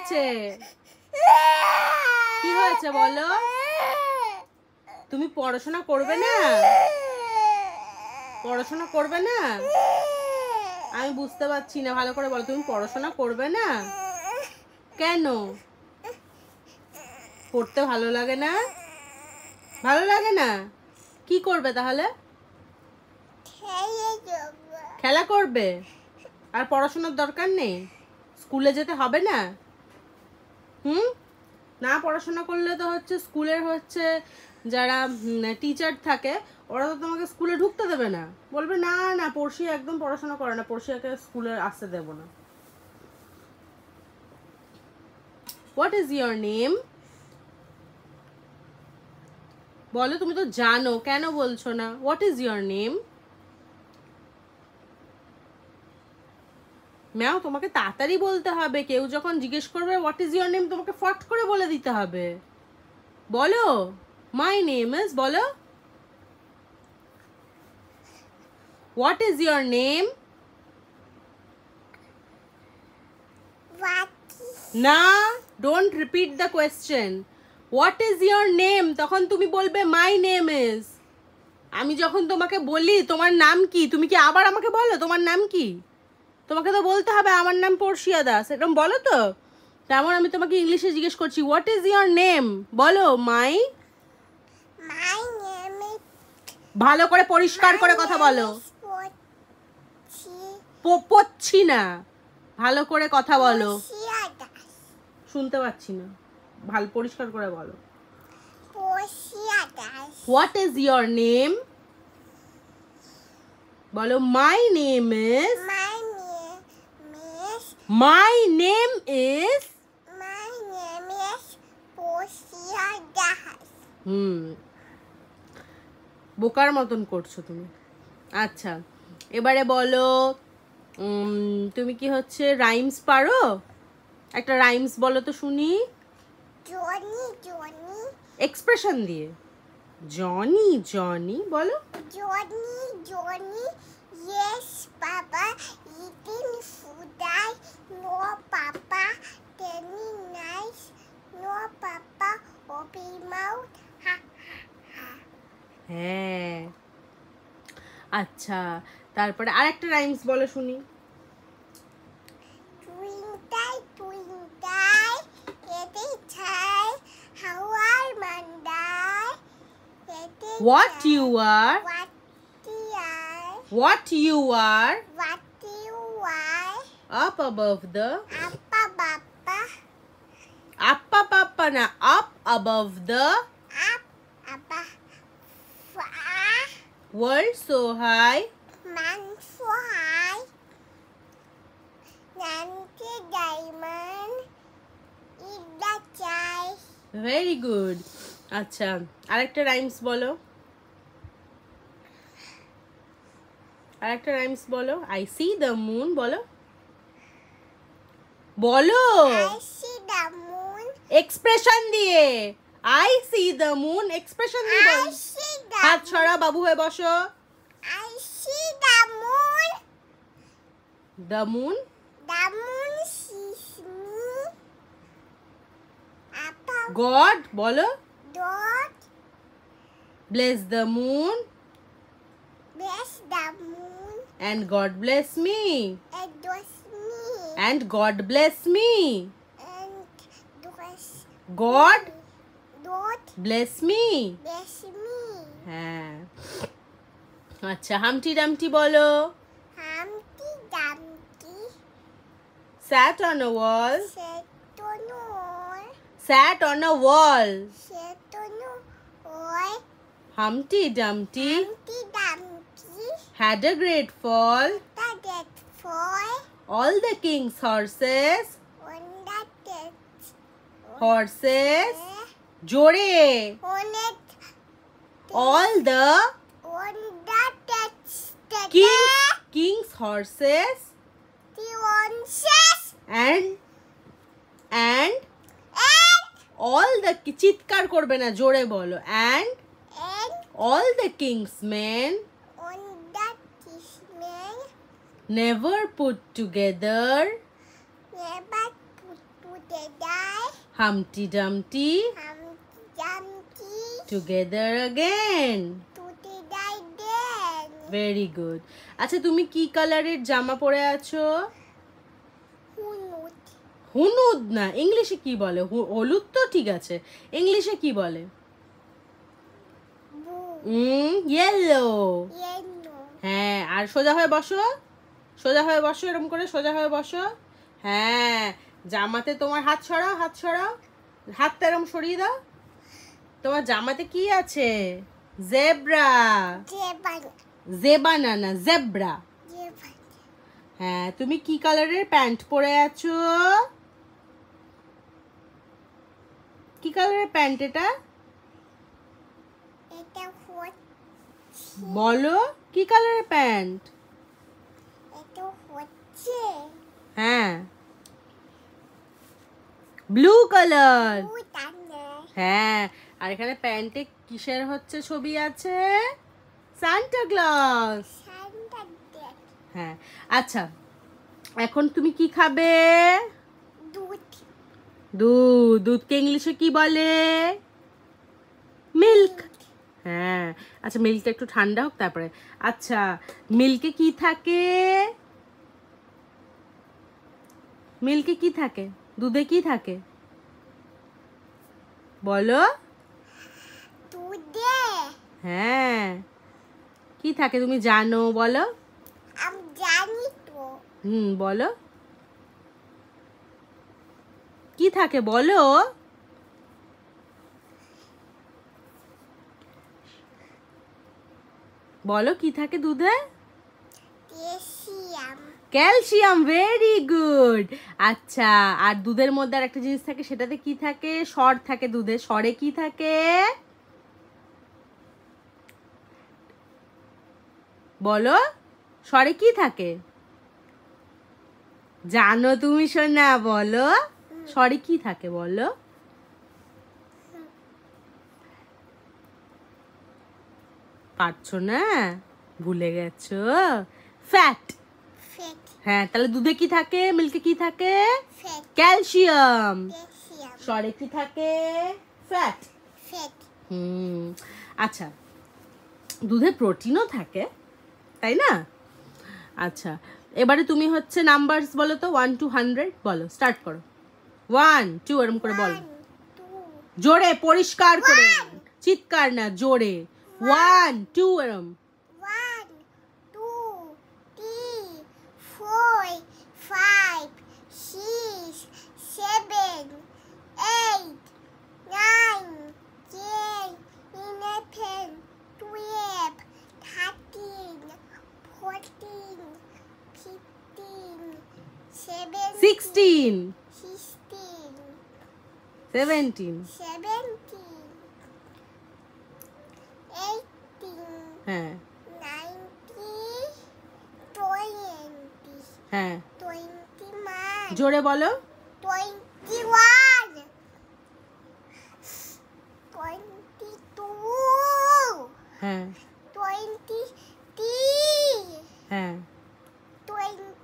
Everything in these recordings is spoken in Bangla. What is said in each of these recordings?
হয়েছে? কি হয়েছে বলো? তুমি পড়াশোনা করবে না? পড়াশোনা করবে না? আমি বুঝতে পারছি না, ভালো করে বলো। তুমি পড়াশোনা করবে না কেন? পড়তে ভালো লাগে না? ভালো লাগে না? কি করবে তাহলে? খেলা করবে? আর পড়াশোনার দরকার নেই? স্কুলে যেতে হবে না? না পড়াশোনা করলে তো হচ্ছে স্কুলের হচ্ছে যারা টিচার থাকে ওরা তো তোমাকে স্কুলে ঢুকতে দেবে না, বলবে না না পড়শি একদম পড়াশোনা করে না, পড়শিয়াকে স্কুলে আসতে দেব না। What is your name? বলো, তুমি তো জানো, কেন বলছো না? What is your name? ম্যাও, তোমাকে তাড়াতাড়ি বলতে হবে। কেউ যখন জিজ্ঞেস করবে হোয়াট ইজ ইয়োর নেম, তোমাকে ফট করে বলে দিতে হবে। বলো, মাই নেম ইজ, বলো হোয়াট ইজ ইয়োর নেম? না, don't repeat the question. What is your name, তখন তুমি বলবে মাই নেম ইজ। আমি যখন তোমাকে বলি তোমার নাম কি, তুমি কি আবার আমাকে বলো তোমার নাম কি? তোমাকে তো বলতে হবে আমার নাম পর্ষিয়া দাস, এরকম বলো তো। তেমন আমি তোমাকে ইংলিশে জিজ্ঞেস করছি হোয়াট ইজ ইয়োর নেম, বলো মাই নেম। ভালো করে পরিষ্কার করে কথা বলো। পড়ছি না, ভালো করে কথা বলো। শুনতে পাচ্ছি না, ভালো পরিষ্কার করে বলো। হোয়াট ইজ ইয়োর নেম, বলো my name is. My name is বোকার মতন করছো তুমি। আচ্ছা, এবারে বলো তুমি কি হচ্ছে রাইমস পারো? একটা রাইমস বলো তো শুনি। এক্সপ্রেশন দিয়ে। জনি জনি বলো। Johnny yes papa eating food I no papa telling nice no papa open mouth ha ha। হ্যাঁ, আচ্ছা, তারপরে আরেকটা রাইমস বলো শুনি। Twinkle twinkle little star how are Monday what you are what you are up above the appa papa na up above the world so high man so high nanti diamond in the sky। very good। আচ্ছা, আরেকটা রাইমস বলো, আরেকটা রাইমস বলো। I see the moon বলো, বলো I see the moon expression দিয়ে। I see the moon expression দিয়ে বল। হাত ছড়া, বাবু হয়ে বসো। I see the moon the moon sees me God বলো God bless the moon and God bless me and God bless me God bless me। হ্যাঁ, আচ্ছা, হামটি ডামটি বলো। হামটি ডামটি sat on a wall sat on a wall Humpty Dumpty had a great fall all the king's horses জোরে all the king's horses and all the চিৎকার করবে না, জোরে বলো। and all the king's men never put together Humpty Dumpty together again. Very good. আচ্ছা তুমি কি কালারের জামা পরে আছো? হলুদ না, ইংলিশে কি বলে? হলুদ তো ঠিক আছে, ইংলিশে কি বলে? ইয়েলো। হ্যাঁ, আর সোজা হয়ে বসো, সোজা হয়ে বসো, এরকম করে সোজা হয়ে বসো। হ্যাঁ, জামাতে তোমার হাত সরাও, হাত সরাও, হাতটা এরকম সরিয়ে দাও। তোমার জামাতে কি আছে? জেব্রা। জেবানা না, জেব্রা। হ্যাঁ, তুমি কি কালারের প্যান্ট পরে আছো? কি কালারের প্যান্ট এটা? বলো, কি কালারের প্যান্ট? হ্যাঁ, ব্লু কালার। হ্যাঁ, আর এখানে প্যান্টে কিসের হচ্ছে ছবি আছে? Santa Claus. হ্যাঁ, আচ্ছা এখন তুমি কি খাবে? দুধ। দুধকে ইংলিশে কি বলে? মিল্ক। হ্যাঁ, আচ্ছা মিল্কটা একটু ঠান্ডা হোক তারপরে। আচ্ছা, মিল্কে কি থাকে? মিল্কে কি থাকে? দুধে কি থাকে? বলো। হ্যাঁ, কি থাকে তুমি জানো? বলো। আমি জানি তো। বলো কি থাকে, বলো। বলো কি থাকে দুধে? ক্যালসিয়াম। Very good. আচ্ছা, আর দুধের মধ্যে আর একটা জিনিস থাকে, সেটাতে কি থাকে? সর থাকে দুধে। সরে কি থাকে? বলো, সরে কি থাকে? জানো তুমি সোনা, বলো সরে কি থাকে? বলো। পারছো না, ভুলে গেছো? ফ্যাট। হ্যাঁ, তাহলে দুধে কি থাকে? মিল্কে কি থাকে? ক্যালসিয়াম। সরে কি থাকে? ফ্যাট। আচ্ছা, দুধে প্রোটিনও থাকে, তাই না? আচ্ছা, এবারে তুমি হচ্ছে নাম্বারস বলো তো, 1 to 100 বলো, স্টার্ট করো। 1 2 এরকম করে বলো, জোরে পরিষ্কার করে, চিৎকার না, জোরে। 1 2 এরকম। 1 2 3 4 5 6 7 8 9 10 11 12 13 14 15 16 16 17 17 হ্যাঁ 19 20 হ্যাঁ 21 জোরে বলো। 21 22 হ্যাঁ 23 হ্যাঁ 24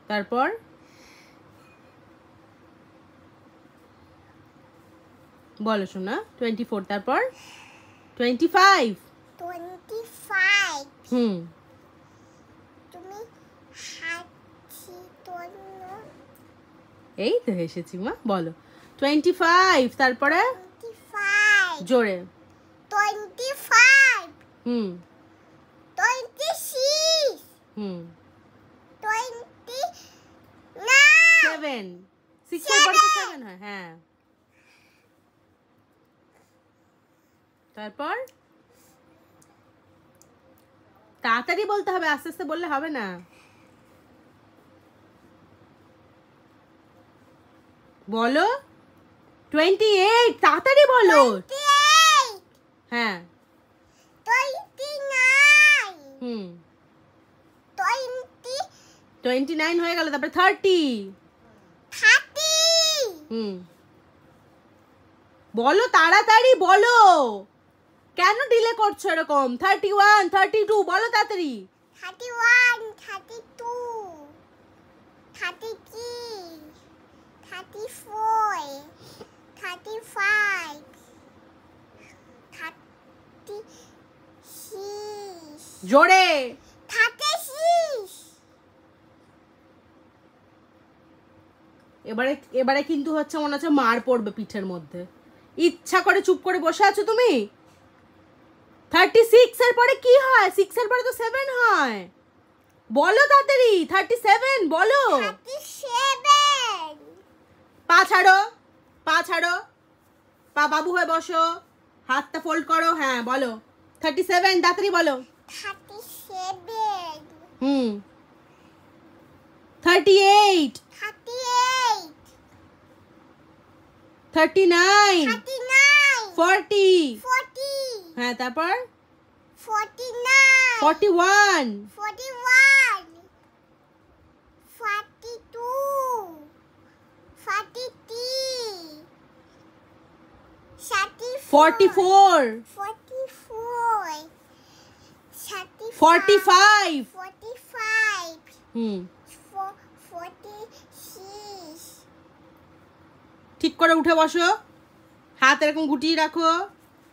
তারপর বলো শোনা। 24, তারপর 25। 25 তুমি হাসি তো না? এই তো এসেছি মা, বলো 25, তারপরে 25 জোরে। 25 26 7 6 এর পরে তো 7 হয়। হ্যাঁ, তারপর তাড়াতাড়ি বলতে হবে, আস্তে আস্তে বললে হবে না। বলো 28, তাড়াতাড়ি বলো। হ্যাঁ 29 হয়ে গেল, তারপরে 30। বলো তাড়াতাড়ি বলো, কেন ডিলে করছো এরকম? 31 32 বলো তাড়াতাড়ি। 31 32, 33, 34, 35, 36, জোরে 36. এবারে কিন্তু হচ্ছে মনে হচ্ছে মার পড়বে পিঠের মধ্যে। ইচ্ছা করে চুপ করে বসে আছো তুমি। 36 এর পরে কি হয়? 6 এর পরে তো 7 হয়। বলো তাড়াতাড়ি। 37 বলো। 37, পা ছাড়ো, পা ছাড়ো, পা বাবু হয়ে বসো, হাতটা ফোল্ড করো। হ্যাঁ বলো 37 তাড়াতাড়ি বলো। 37, 38, 38, 39, 39, 40, 40, হ্যাঁ তারপর 49, 41, 41, 42, 43, 44, 44, 45, 45, 46, ঠিক করে উঠে বসো, হাত এরকম গুটিয়ে রাখো।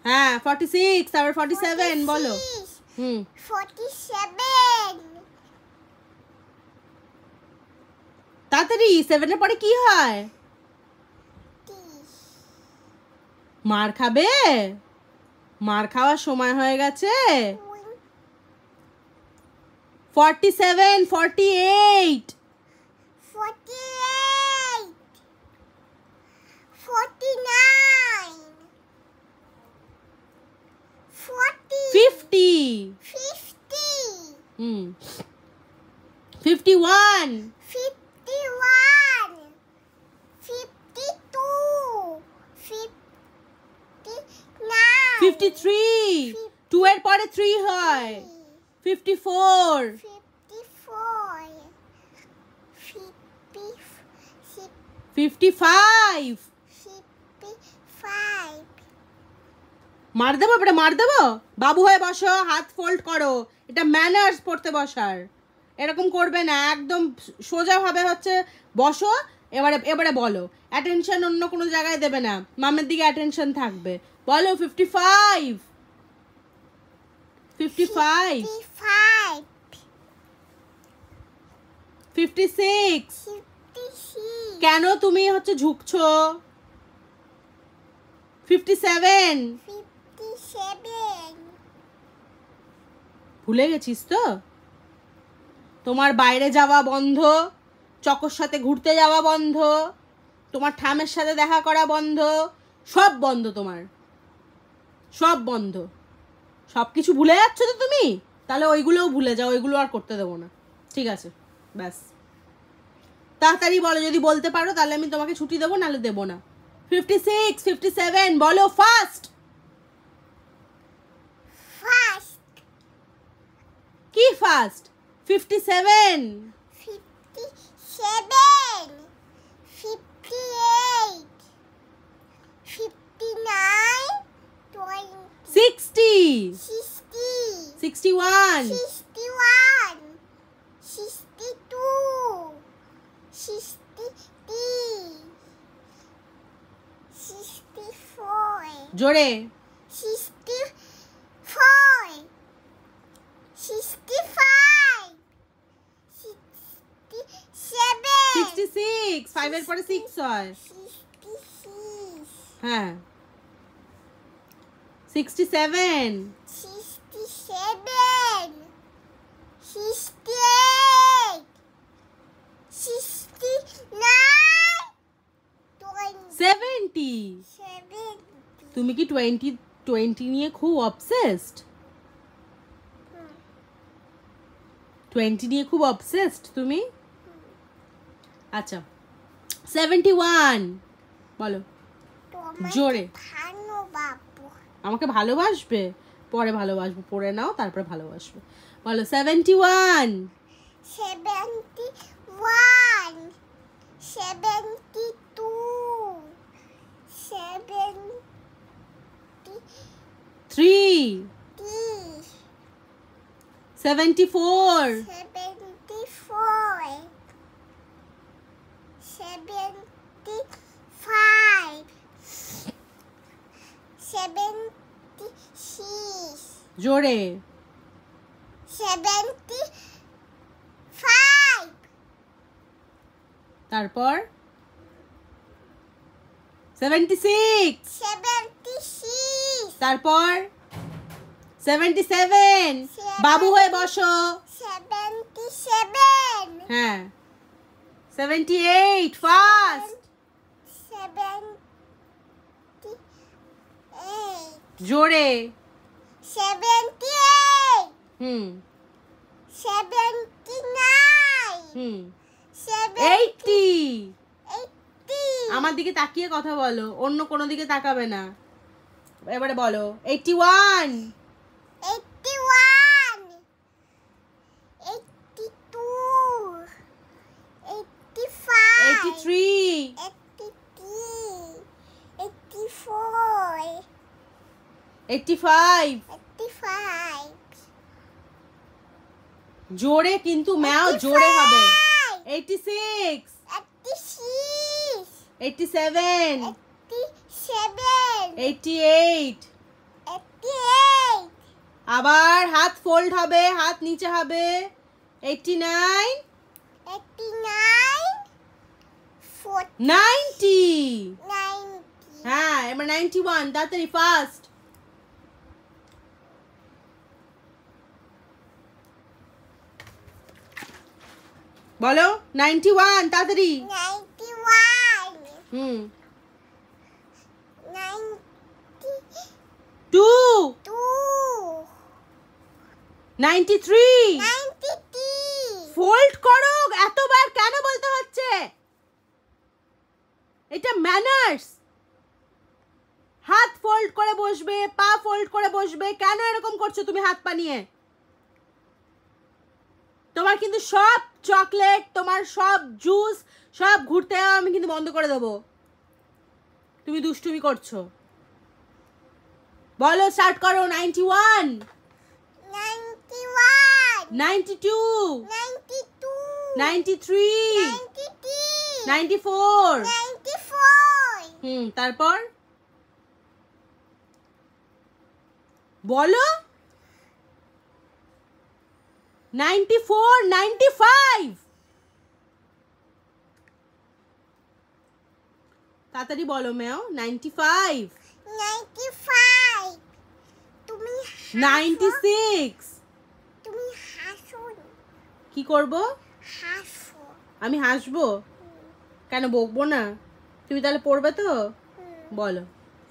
হ্যাঁ 46, তারপর 47 বলো। 47, তাড়াতাড়ি 7 এর পরে কি হয়? 30, মার খাবে? মার খাওয়ার সময় হয়ে গেছে। 47, 48, 48, 49, 40, 50, 50, 51, 51, 52, 59, 53, 2 এর পরে 3 হয়। 54, 54, 55, 55, মার দেবো? এবারে মার দেবো? বাবু হয়ে বসো, হাত ফোল্ড করো। এটা ম্যানার্স পড়তে বসার। এরকম করবে না, একদম সোজাভাবে হচ্ছে বসো। এবারে বলো। অ্যাটেনশন অন্য কোনো জায়গায় দেবে না, মামের দিকে অ্যাটেনশন থাকবে। বলো 55, 55, 55, 56। 56, কেন তুমি হচ্ছে ঝুঁকছো? 57, 57, ভুলে গেছিস তো? তোমার বাইরে যাওয়া বন্ধ, চকর সাথে ঘুরতে যাওয়া বন্ধ, তোমার ঠামের সাথে দেখা করা বন্ধ, সব বন্ধ তোমার, সব বন্ধ। সব কিছু ভুলে যাচ্ছ তো তুমি? তাহলে ওইগুলোও ভুলে যাও, ওইগুলো আর করতে দেবো না। ঠিক আছে, ব্যাস। তাড়াতাড়ি বলো, যদি বলতে পারো তাহলে আমি তোমাকে ছুটি দেবো, নাহলে দেবো না। 56, 57 বলো ফাস্ট। first, কি ফাস্ট? 57, 57, 58, 59, 20, 60, 60, 61, 61, 62, 63, 64, জোরে 64, 65, 67, 66, 5 এর পরে 6 হয়। 66, হ্যাঁ 67, 67, 68, 69, 70। 70, তুমি কি 20 নিয়ে খুব অবসেসড? 20 নিয়ে খুব অবসেসড তুমি? আচ্ছা 71 বলো জোরে। ভানু বাবু, আমাকে ভালোবাসবে? পরে ভালোবাসবো, পড়ে নাও তারপরে ভালোবাসবো। বলো 71, 71, 72, 3, 73, 74, 74, 75, 76, জোরে 75, তারপর 76, 76, তারপর 77, বাবু হয়ে বসো। 77, হ্যাঁ 78, ফাস্ট 78, জোরে 78, হুম 79, 80 80, আমার দিকে তাকিয়ে কথা বলো, অন্য কোনো দিকে তাকাবে না। এবারে বলো 81, 81, 82, 85, 83, 83, 84, 85 85, জোরে কিন্তু ম্যাও জোরে হবে। 86, 86, 87, 87, 88 88, আবার হাত ফোল্ড হবে, হাত নিচে হবে। 89, 89, 90 90, হ্যাঁ এবার 91 তাড়াতাড়ি ফাস্ট। বলো 91 তাড়াতাড়ি। 91, হুম 92, 2, 93 93, ফোল্ড করো, এতবার কেন বলতে হচ্ছে? এটা ম্যানার্স। হাত ফোল্ড করে বসবে, পা ফোল্ড করে বসবে, কেন এরকম করছো তুমি হাত পা নিয়ে? তোমার কিন্তু সব চকলেট, তোমার সব জুস, সব ঘুরতে যাওয়া আমি কিন্তু বন্ধ করে দেবো। তুমি দুষ্টুমি করছো। বলো স্টার্ট করো। 91, 91, 92, 92, 93, 93, 94 94, তারপর বলো 94, 95 তাড়াতাড়ি বলো ম্যাও। 95, 95, তুমি 96 তুমি হাসো, কি করব? হাসো, আমি হাসবো? কেন বকবো না? তুমি তাহলে পড়বে তো? বলো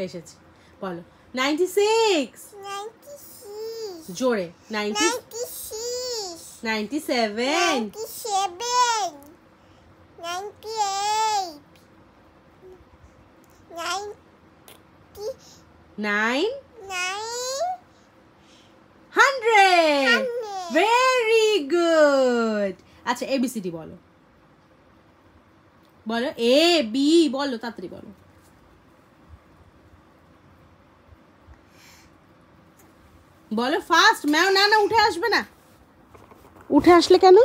এসেছি। বলো 96 96, জোরে 90, 96, 97, 97, 98, 9, 99, 100 100, ভেরি গুড। আচ্ছা এবিসিডি বলো। বলো এ বি বলো, তাড়াতাড়ি বলো। বলো ফাস্ট ম্যাও। না না উঠে আসবে না। উঠে আসলে কেন?